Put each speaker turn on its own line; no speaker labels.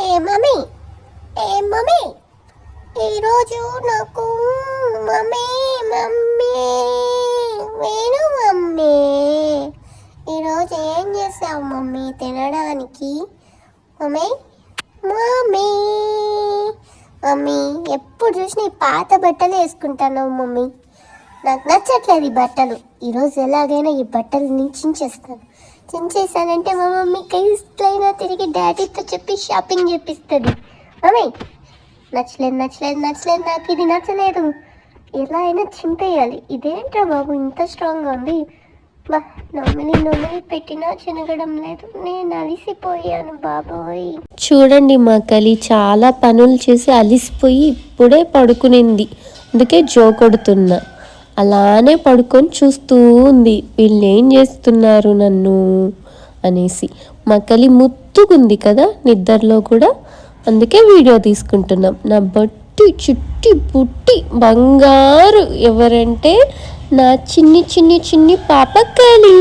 ఏ mummy, ఏ mummy, ఈరోజు నాకు mummy mummy Venu mummy, ఈరోజు ఏం చేస్తావు మమ్మీ తినడానికి? మమ్మీ మమ్మీ మమ్మీ ఎప్పుడు చూసినా ఈ పాత బట్టలు వేసుకుంటాను మమ్మీ. నాకు నచ్చట్లేదు ఈ బట్టలు. ఈరోజు ఎలాగైనా ఈ బట్టలు చించేస్తాను. చించేసానంటే మా మమ్మీ కైనా తిరిగి డాడీతో చెప్పి షాపింగ్ చేపిస్తుంది. మమ్మీ నచ్చలేదు నచ్చలేదు నచ్చలేదు, నాకు ఇది నచ్చలేదు, ఎలా అయినా చింపేయాలి. ఇదేంట్రా బాబు ఇంత స్ట్రాంగ్గా ఉంది? బా నొమ్మిలి పెట్టినా చినగడం లేదు. నేను అలిసిపోయాను బాబోయ్.
చూడండి మా కలి చాలా పనులు చేసి అలిసిపోయి ఇప్పుడే పడుకునింది. అందుకే కొడుతున్నా. అలానే పడుకొని చూస్తూ ఉంది వీళ్ళు ఏం చేస్తున్నారు నన్ను అనేసి. మా కలి ముత్తుకుంది కదా నిద్రలో కూడా, అందుకే వీడియో తీసుకుంటున్నాం. నా బట్టి చుట్టి పుట్టి బంగారు ఎవరంటే నా చిన్ని చిన్ని చిన్ని పాప కలి.